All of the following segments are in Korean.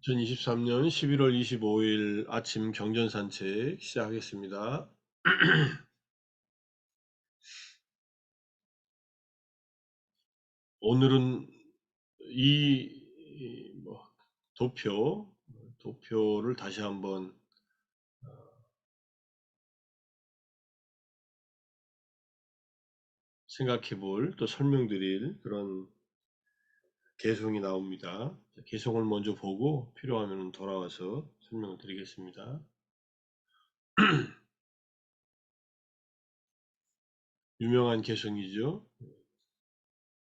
2023년 11월 25일 아침 경전산책 시작하겠습니다. 오늘은 이 도표를 다시 한번 생각해 볼, 또 설명드릴 그런 개송이 나옵니다. 개송을 먼저 보고 필요하면 돌아와서 설명을 드리겠습니다. 유명한 개송이죠.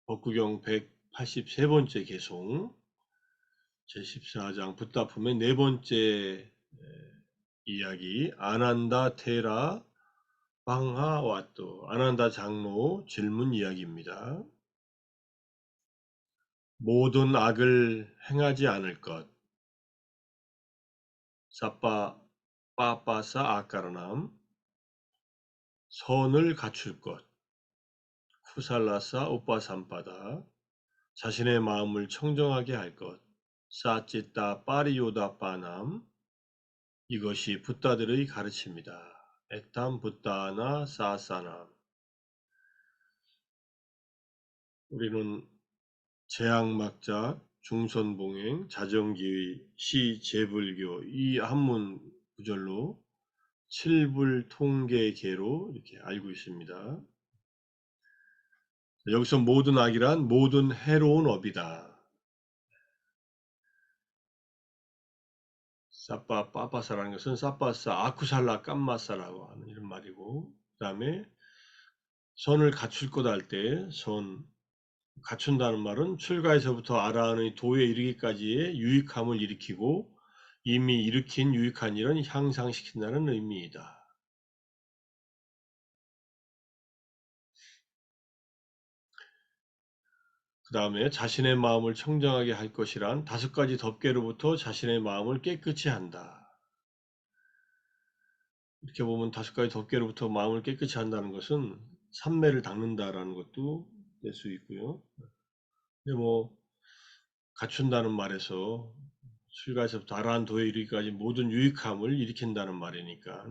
법구경 183번째 개송, 제14장 붓다품의 네 번째 이야기, 아난다 테라 방하와또, 아난다 장로 질문 이야기입니다. 모든 악을 행하지 않을 것, 사빠 빠빠사 아까르남, 선을 갖출 것, 쿠살라사 오빠삼바다, 자신의 마음을 청정하게 할 것, 사찌따 빠리요다 빠남, 이것이 붓다들의 가르침이다. 에탐 붓다나 사사남. 우리는 재앙막작, 중선봉행, 자정기의, 시재불교 이 한문 구절로 칠불통계계로 이렇게 알고 있습니다. 여기서 모든 악이란 모든 해로운 업이다. 사빠 빠빠사라는 것은 사빠사 아쿠살라 깜마사라고 하는 이런 말이고, 그 다음에 선을 갖출 것 할 때 선, 갖춘다는 말은 출가에서부터 아라한의 도에 이르기까지의 유익함을 일으키고 이미 일으킨 유익한 일은 향상시킨다는 의미이다. 그 다음에 자신의 마음을 청정하게 할 것이란 다섯 가지 덮개로부터 자신의 마음을 깨끗이 한다. 이렇게 보면 다섯 가지 덮개로부터 마음을 깨끗이 한다는 것은 삼매를 닦는다라는 것도 될 수 있고요. 근데 뭐 갖춘다는 말에서 출가에서부터 아라한 도에 이르기까지 모든 유익함을 일으킨다는 말이니까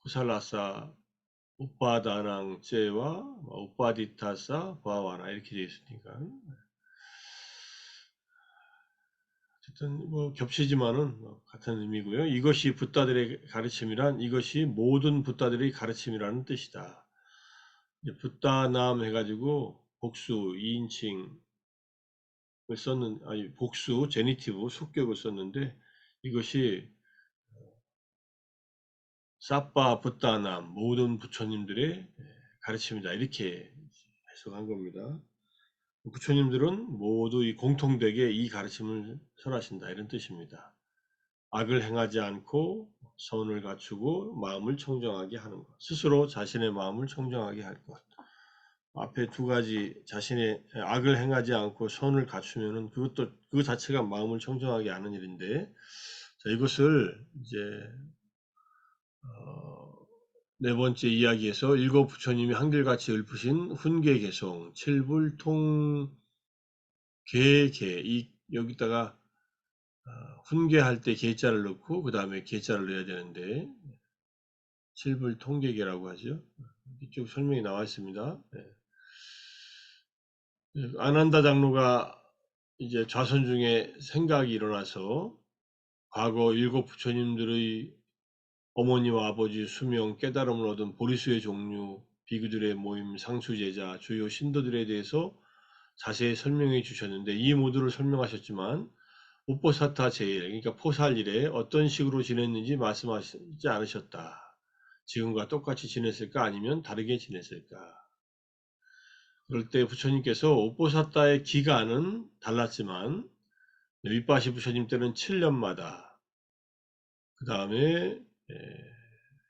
쿠살라사 우파다낭제와 우파디타사 바와나 이렇게 되어 있으니까 어쨌든 뭐 겹치지만은 같은 의미고요. 이것이 붓다들의 가르침이란 이것이 모든 붓다들의 가르침이라는 뜻이다. 붓다남 해가지고 복수 2인칭을 아니 복수 제니티브 속격을 썼는데 이것이 사빠 붓다남 모든 부처님들의 가르침이다 이렇게 해석한 겁니다. 부처님들은 모두 이 공통되게 이 가르침을 설하신다 이런 뜻입니다. 악을 행하지 않고 선을 갖추고 마음을 청정하게 하는 것. 스스로 자신의 마음을 청정하게 할 것. 앞에 두 가지 자신의 악을 행하지 않고 선을 갖추면은 그것도 그 자체가 마음을 청정하게 하는 일인데 자, 이것을 이제 네 번째 이야기에서 일곱 부처님이 한결같이 읊으신 훈계개송 칠불통계계 이 여기다가 훈계할 때 계자를 넣고 그 다음에 계자를 넣어야 되는데 칠불통계계라고 하죠. 이쪽 설명이 나와 있습니다. 네. 아난다 장로가 이제 좌선 중에 생각이 일어나서 과거 일곱 부처님들의 어머니와 아버지 수명 깨달음을 얻은 보리수의 종류 비구들의 모임 상수제자 주요 신도들에 대해서 자세히 설명해 주셨는데 이 모두를 설명하셨지만 우포사타 제일 그러니까 포살일에 어떤 식으로 지냈는지 말씀하시지 않으셨다. 지금과 똑같이 지냈을까 아니면 다르게 지냈을까. 그럴 때 부처님께서 오뽀사타의 기간은 달랐지만 윗바시 부처님 때는 7년마다 그 다음에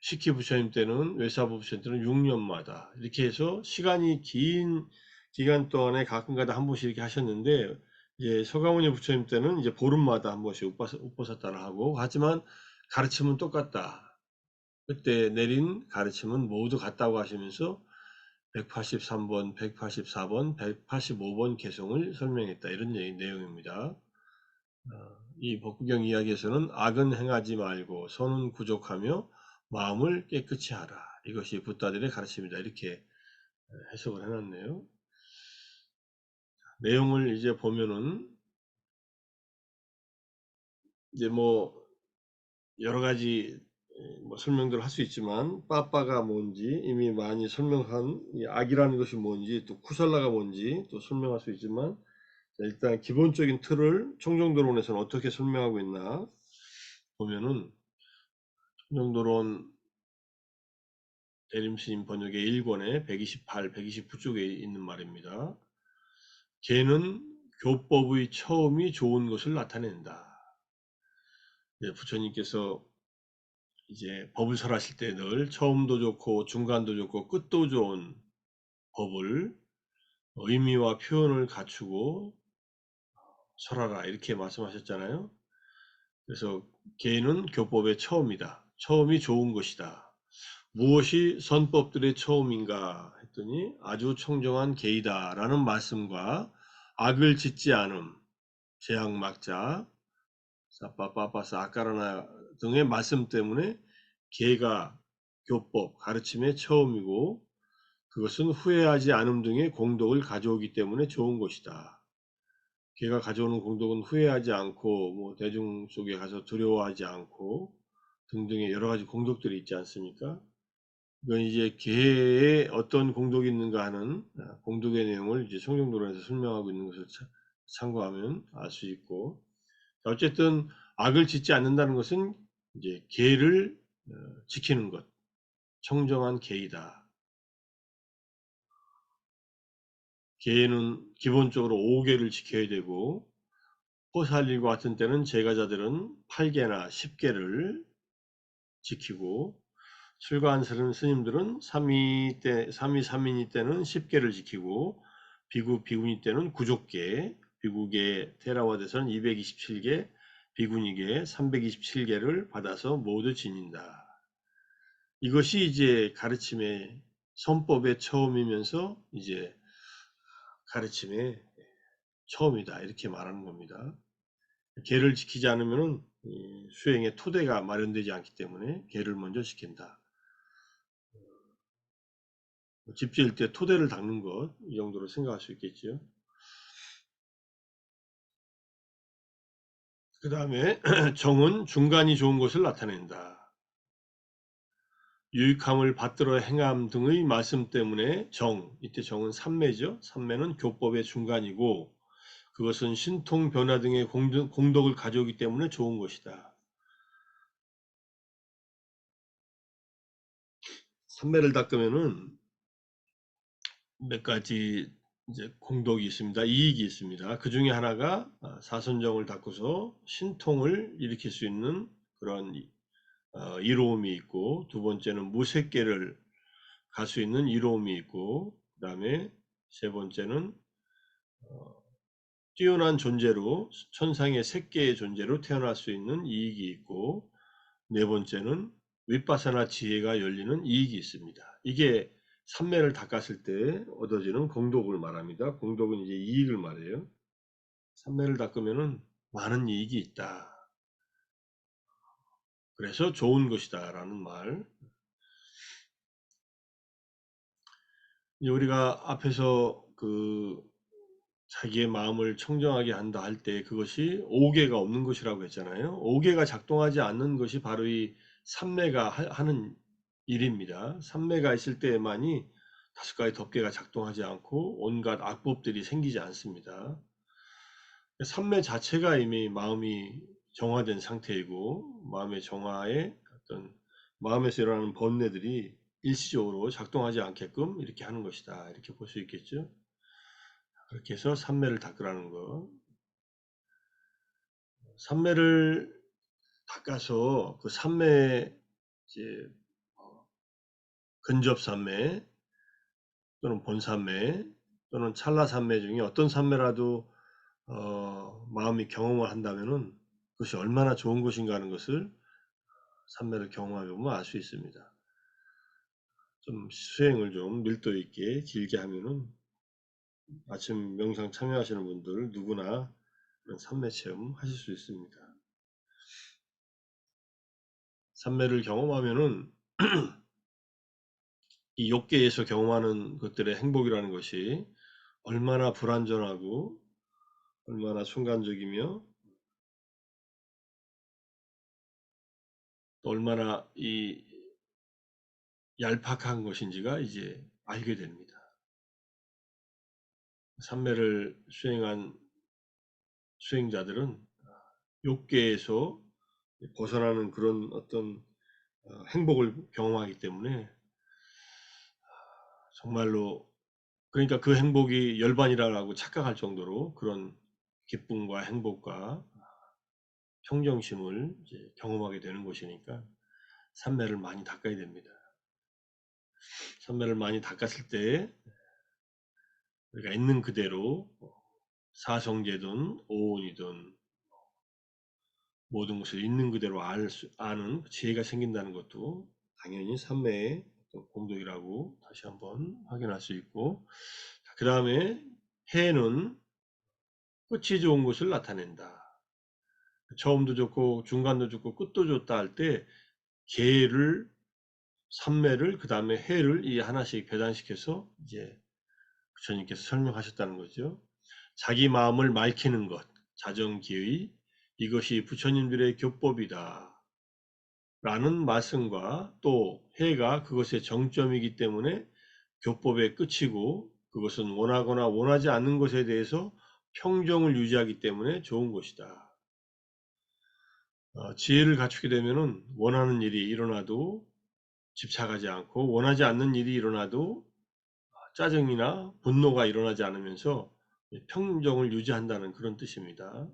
시키 부처님 때는 외사부 부처님 때는 6년마다 이렇게 해서 시간이 긴 기간 동안에 가끔가다 한 번씩 이렇게 하셨는데 이제 서가모니 부처님 때는 이제 보름마다 한 번씩 우포사타를 하고 하지만 가르침은 똑같다. 그때 내린 가르침은 모두 같다고 하시면서 183번, 184번, 185번 개송을 설명했다. 이런 내용입니다. 이 법구경 이야기에서는 악은 행하지 말고 선은 구족하며 마음을 깨끗이 하라. 이것이 붓다들의 가르침이다. 이렇게 해석을 해놨네요. 내용을 이제 보면은 이제 뭐 여러 가지 뭐 설명들을 할 수 있지만 빠빠가 뭔지 이미 많이 설명한 이 악이라는 것이 뭔지 또 쿠살라가 뭔지 또 설명할 수 있지만 일단 기본적인 틀을 청정도론에서는 어떻게 설명하고 있나 보면은 청정도론 대림스님 번역의 1권에 128, 129쪽에 있는 말입니다. 개는 교법의 처음이 좋은 것을 나타낸다. 부처님께서 이제 법을 설하실 때 늘 처음도 좋고 중간도 좋고 끝도 좋은 법을 의미와 표현을 갖추고 설하라 이렇게 말씀하셨잖아요. 그래서 개는 교법의 처음이다. 처음이 좋은 것이다. 무엇이 선법들의 처음인가 했더니 아주 청정한 계이다 라는 말씀과 악을 짓지 않음, 제약막자, 사빠빠빠스, 아까라나 등의 말씀 때문에 계가 교법, 가르침의 처음이고 그것은 후회하지 않음 등의 공덕을 가져오기 때문에 좋은 것이다. 계가 가져오는 공덕은 후회하지 않고 뭐 대중 속에 가서 두려워하지 않고 등등의 여러 가지 공덕들이 있지 않습니까? 이건 이제 계에 어떤 공덕이 있는가 하는 공덕의 내용을 이제 성경도론에서 설명하고 있는 것을 참고하면 알 수 있고, 어쨌든 악을 짓지 않는다는 것은 이제 계를 지키는 것, 청정한 계이다. 계는 기본적으로 5계를 지켜야 되고 호살일과 같은 때는 제가자들은 8계나 10계를 지키고 출가한스러운 스님들은 3위3인이 때는 10계를 지키고 비구니 때는 9족계, 비구계 테라와드에서는 227계, 비구니계 327계를 받아서 모두 지닌다. 이것이 이제 가르침의 선법의 처음이면서 이제 가르침의 처음이다 이렇게 말하는 겁니다. 계를 지키지 않으면 수행의 토대가 마련되지 않기 때문에 계를 먼저 지킨다. 집 지을 때 토대를 닦는 것, 이 정도로 생각할 수 있겠죠. 그 다음에 정은 중간이 좋은 것을 나타낸다. 유익함을 받들어 행함 등의 말씀 때문에 이때 정은 삼매죠. 삼매는 교법의 중간이고 그것은 신통 변화 등의 공덕을 가져오기 때문에 좋은 것이다. 삼매를 닦으면은 몇 가지 이제 공덕이 있습니다. 이익이 있습니다. 그 중에 하나가 사선정을 닦고서 신통을 일으킬 수 있는 그런 이로움이 있고, 두 번째는 무색계를 갈 수 있는 이로움이 있고, 그 다음에 세 번째는 뛰어난 존재로 천상의 색계의 존재로 태어날 수 있는 이익이 있고, 네 번째는 윗바사나 지혜가 열리는 이익이 있습니다. 이게 삼매를 닦았을 때 얻어지는 공덕을 말합니다. 공덕은 이제 이익을 말해요. 삼매를 닦으면은 많은 이익이 있다. 그래서 좋은 것이다 라는 말. 우리가 앞에서 그 자기의 마음을 청정하게 한다 할 때 그것이 오개가 없는 것이라고 했잖아요. 오개가 작동하지 않는 것이 바로 이 삼매가 하는 일입니다. 삼매가 있을 때만이 다섯 가지 덮개가 작동하지 않고 온갖 악법들이 생기지 않습니다. 삼매 자체가 이미 마음이 정화된 상태이고 마음의 정화에 어떤 마음에서 일어나는 번뇌들이 일시적으로 작동하지 않게끔 이렇게 하는 것이다. 이렇게 볼 수 있겠죠. 그렇게 해서 삼매를 닦으라는 거. 삼매를 닦아서 그 삼매 이제 근접 삼매 또는 본삼매 또는 찰나 삼매 중에 어떤 삼매라도 마음이 경험을 한다면은 그것이 얼마나 좋은 것인가 하는 것을 삼매를 경험해 보면 알 수 있습니다. 좀 수행을 좀 밀도 있게 길게 하면은 아침 명상 참여하시는 분들 누구나 그런 삼매 체험 하실 수 있습니다. 삼매를 경험하면은 이 욕계에서 경험하는 것들의 행복이라는 것이 얼마나 불완전하고 얼마나 순간적이며 또 얼마나 이 얄팍한 것인지가 이제 알게 됩니다. 삼매를 수행한 수행자들은 욕계에서 벗어나는 그런 어떤 행복을 경험하기 때문에 정말로 그러니까 그 행복이 열반이라고 착각할 정도로 그런 기쁨과 행복과 평정심을 이제 경험하게 되는 것이니까 삼매를 많이 닦아야 됩니다. 삼매를 많이 닦았을 때 우리가 있는 그대로 사성제든 오온이든 모든 것을 있는 그대로 아는 지혜가 생긴다는 것도 당연히 삼매의 공덕이라고 다시 한번 확인할 수 있고, 그 다음에 해는 끝이 좋은 것을 나타낸다. 처음도 좋고 중간도 좋고 끝도 좋다 할 때 계를 삼매를 그 다음에 해를 이 하나씩 배단시켜서 이제 부처님께서 설명하셨다는 거죠. 자기 마음을 맑히는 것, 자정기의 이것이 부처님들의 교법이다. 라는 말씀과 또 해가 그것의 정점이기 때문에 교법의 끝이고 그것은 원하거나 원하지 않는 것에 대해서 평정을 유지하기 때문에 좋은 것이다. 지혜를 갖추게 되면은 원하는 일이 일어나도 집착하지 않고 원하지 않는 일이 일어나도 짜증이나 분노가 일어나지 않으면서 평정을 유지한다는 그런 뜻입니다.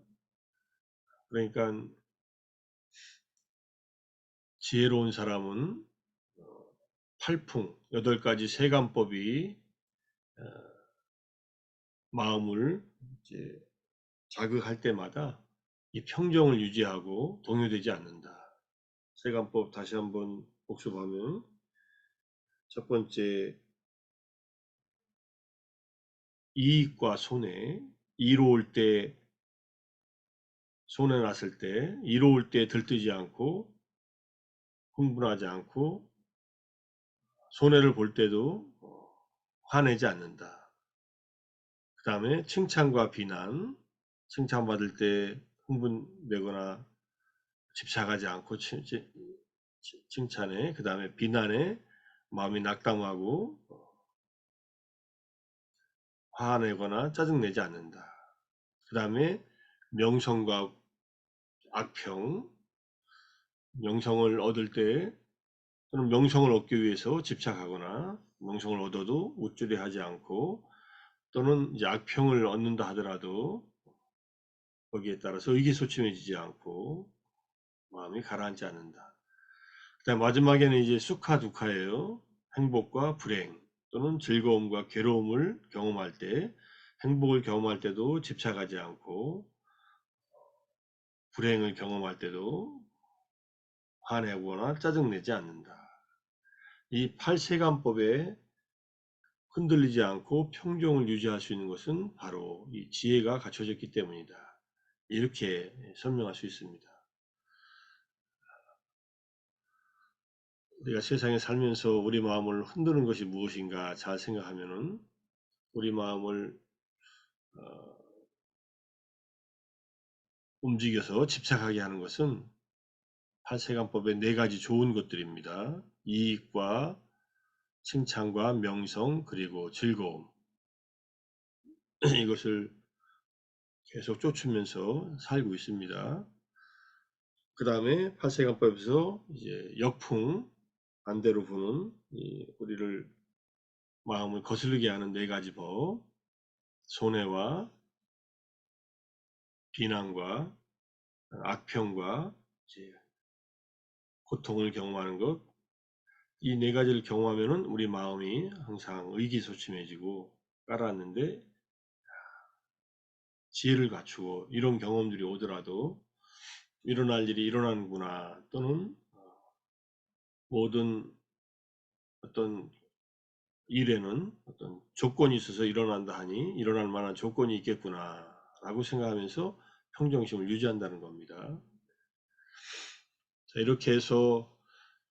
그러니까 지혜로운 사람은 팔풍, 8가지 세간법이 마음을 이제 자극할 때마다 이 평정을 유지하고 동요되지 않는다. 세간법 다시 한번 복습하면 첫 번째 이익과 손해, 이로울 때 손해 났을 때 이로울 때 들뜨지 않고 흥분하지 않고 손해를 볼 때도 화내지 않는다. 그 다음에 칭찬과 비난, 칭찬받을 때 흥분되거나 집착하지 않고 칭찬에, 그 다음에 비난에 마음이 낙담하고 화내거나 짜증내지 않는다. 그 다음에 명성과 악평, 명성을 얻을 때 또는 명성을 얻기 위해서 집착하거나 명성을 얻어도 우쭐해 하지 않고 또는 이제 악평을 얻는다 하더라도 거기에 따라서 의기소침해지지 않고 마음이 가라앉지 않는다. 그다음 마지막에는 이제 수카 두카예요. 행복과 불행 또는 즐거움과 괴로움을 경험할 때 행복을 경험할 때도 집착하지 않고 불행을 경험할 때도 화내거나 짜증내지 않는다. 이 팔세간법에 흔들리지 않고 평정을 유지할 수 있는 것은 바로 이 지혜가 갖춰졌기 때문이다. 이렇게 설명할 수 있습니다. 우리가 세상에 살면서 우리 마음을 흔드는 것이 무엇인가 잘 생각하면은 우리 마음을 움직여서 집착하게 하는 것은 팔세간법의 4가지 좋은 것들입니다. 이익과 칭찬과 명성 그리고 즐거움 이것을 계속 쫓으면서 살고 있습니다. 그 다음에 팔세간법에서 이제 역풍 반대로 부는 우리를 마음을 거스르게 하는 4가지 법, 손해와 비난과 악평과 이제 고통을 경험하는 것, 이 4가지를 경험하면은 우리 마음이 항상 의기소침해지고 깔아앉는데 지혜를 갖추고 이런 경험들이 오더라도 일어날 일이 일어나는구나 또는 모든 어떤 일에는 어떤 조건이 있어서 일어난다 하니 일어날 만한 조건이 있겠구나 라고 생각하면서 평정심을 유지한다는 겁니다. 자, 이렇게 해서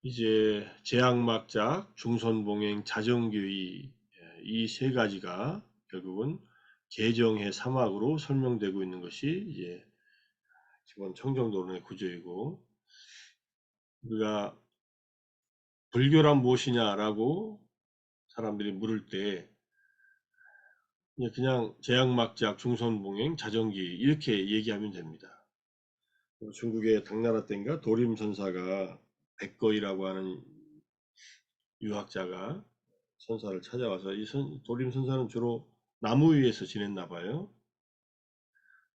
이제 제약막작, 중선봉행, 자정교의 이 세 가지가 결국은 개정의 3학으로 설명되고 있는 것이 이제 기본 청정도론의 구조이고, 우리가 불교란 무엇이냐라고 사람들이 물을 때 그냥 제약막작, 중선봉행, 자정교의 이렇게 얘기하면 됩니다. 중국의 당나라 때인가 도림선사가 백거이라고 하는 유학자가 선사를 찾아와서 이 도림선사는 주로 나무 위에서 지냈나 봐요.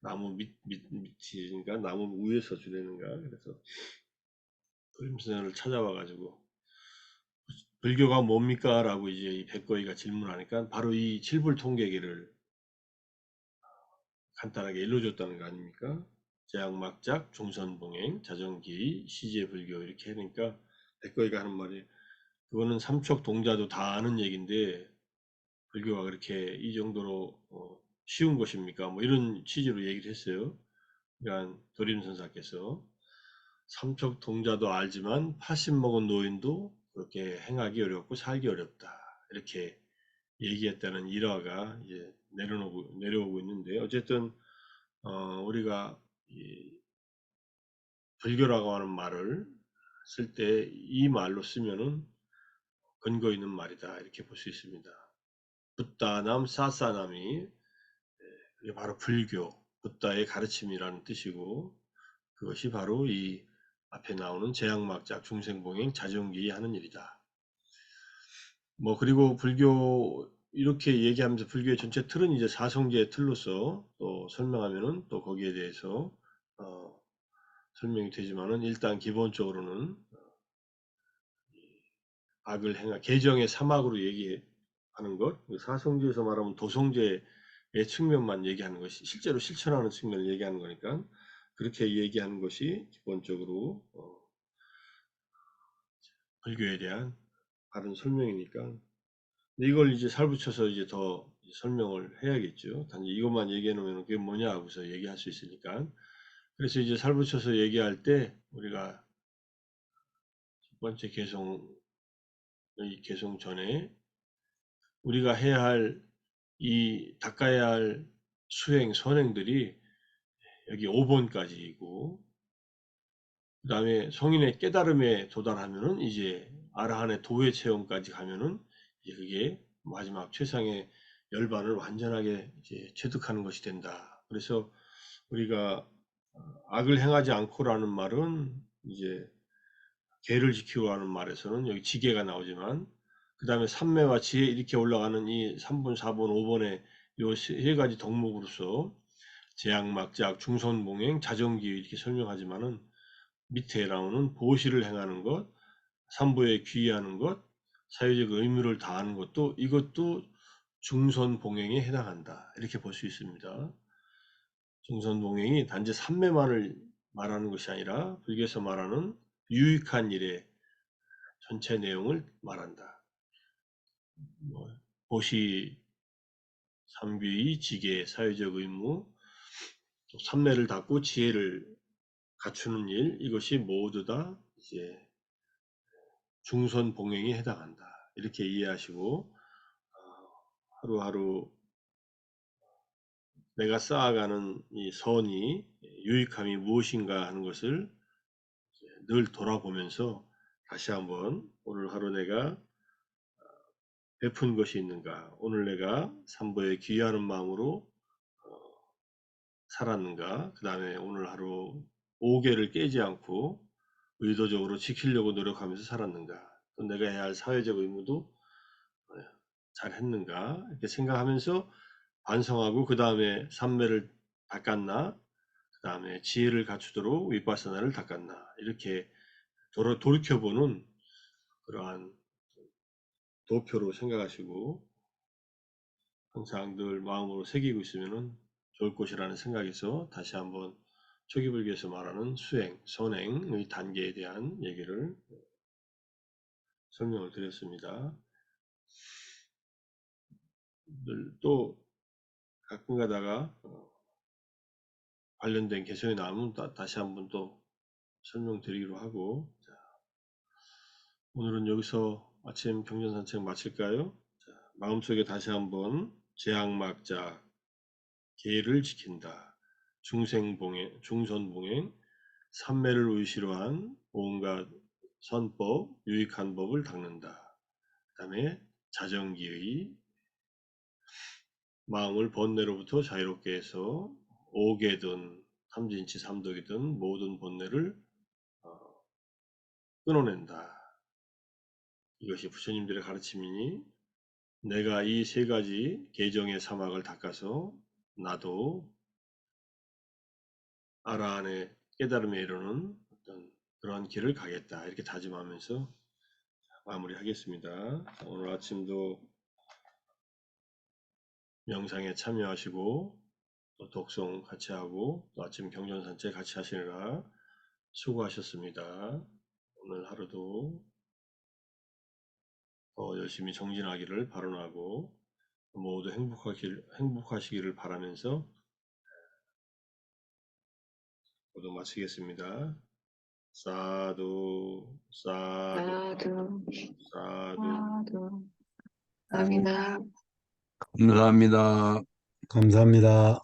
나무 밑이니까 나무 위에서 지내는가. 그래서 도림선사를 찾아와 가지고 불교가 뭡니까? 라고 이제 이 백거이가 질문하니까 바로 이 칠불통계기를 간단하게 일러줬다는 거 아닙니까? 제약막작, 중선봉행, 자정기, 시제불교 이렇게 하니까 백거이가 하는 말이 그거는 삼척동자도 다 아는 얘기인데 불교가 그렇게 이 정도로 쉬운 것입니까? 뭐 이런 취지로 얘기를 했어요. 그러니까 도림선사께서 삼척동자도 알지만 80 먹은 노인도 그렇게 행하기 어렵고 살기 어렵다. 이렇게 얘기했다는 일화가 이제 내려오고 있는데 어쨌든 우리가 이 불교라고 하는 말을 쓸 때 이 말로 쓰면은 근거 있는 말이다 이렇게 볼 수 있습니다. 붓다남 사사남이 이게 바로 불교, 붓다의 가르침이라는 뜻이고 그것이 바로 이 앞에 나오는 제약막작 중생봉행 자정기 하는 일이다. 뭐 그리고 불교 이렇게 얘기하면서 불교의 전체 틀은 이제 사성제의 틀로서 또 설명하면은 또 거기에 대해서 어, 설명이 되지만은 일단 기본적으로는 악을 개정의 사막으로 얘기하는 것, 사성제에서 말하면 도성제의 측면만 얘기하는 것이 실제로 실천하는 측면을 얘기하는 거니까 그렇게 얘기하는 것이 기본적으로 불교에 대한 바른 설명이니까 이걸 이제 살붙여서 이제 더 설명을 해야겠죠. 단지 이것만 얘기해 놓으면 그게 뭐냐 하고서 얘기할 수 있으니까. 그래서 이제 살붙여서 얘기할 때 우리가 첫 번째 개송 전에 우리가 해야 할 닦아야 할 수행, 선행들이 여기 5번까지이고, 그 다음에 성인의 깨달음에 도달하면은 이제 아라한의 도회 체험까지 가면은 이제 그게 마지막 최상의 열반을 완전하게 이제 체득하는 것이 된다. 그래서 우리가 악을 행하지 않고라는 말은 이제 계를 지키고 하는 말에서는 여기 지계가 나오지만 그 다음에 삼매와 지혜 이렇게 올라가는 이 3번, 4번, 5번의 요 세 가지 덕목으로서 제약막작, 중선봉행, 자정기 이렇게 설명하지만은 밑에 나오는 보시를 행하는 것, 삼부에 귀의하는 것, 사회적 의무를 다하는 것도 이것도 중선봉행에 해당한다. 이렇게 볼 수 있습니다. 중선봉행이 단지 삼매만을 말하는 것이 아니라 불교에서 말하는 유익한 일의 전체 내용을 말한다. 보시, 삼귀의, 지계, 사회적 의무, 삼매를 닦고 지혜를 갖추는 일, 이것이 모두 다 이제 중선 봉행에 해당한다. 이렇게 이해하시고 하루하루 내가 쌓아가는 이 선이 유익함이 무엇인가 하는 것을 늘 돌아보면서 다시 한번 오늘 하루 내가 베푼 것이 있는가, 오늘 내가 삼보에 귀의하는 마음으로 살았는가, 그 다음에 오늘 하루 5계를 깨지 않고 의도적으로 지키려고 노력하면서 살았는가, 또 내가 해야 할 사회적 의무도 잘 했는가 이렇게 생각하면서 반성하고 그 다음에 삼매를 닦았나, 그 다음에 지혜를 갖추도록 윗바사나를 닦았나 이렇게 돌이켜보는 그러한 도표로 생각하시고 항상 늘 마음으로 새기고 있으면 좋을 것이라는 생각에서 다시 한번 초기불교에서 말하는 수행, 선행의 단계에 대한 얘기를 설명을 드렸습니다. 또 가끔 가다가 관련된 개성이 나오면 다시 한번 또 설명드리기로 하고, 자, 오늘은 여기서 아침 경전 산책 마칠까요? 자, 마음속에 다시 한번 제약막자 계를 지킨다. 중생봉행, 중선봉행, 삼매를 의시로 한 온갖 선법, 유익한 법을 닦는다. 그 다음에 자정기의 마음을 번뇌로부터 자유롭게 해서 오개든 탐진치 삼독이든 모든 번뇌를 끊어낸다. 이것이 부처님들의 가르침이니 내가 이 세 가지 계정의 사막을 닦아서 나도 아라한의 깨달음에 이르는 어떤 그러한 길을 가겠다. 이렇게 다짐하면서 마무리하겠습니다. 오늘 아침도 명상에 참여하시고 또 독송 같이 하고 또 아침 경전산책 같이 하시느라 수고하셨습니다. 오늘 하루도 더 열심히 정진하기를 발언하고 모두 행복하시기를 바라면서 모두 마치겠습니다. 사두, 사두, 나도, 사두. 나도. 감사합니다. 감사합니다. 감사합니다.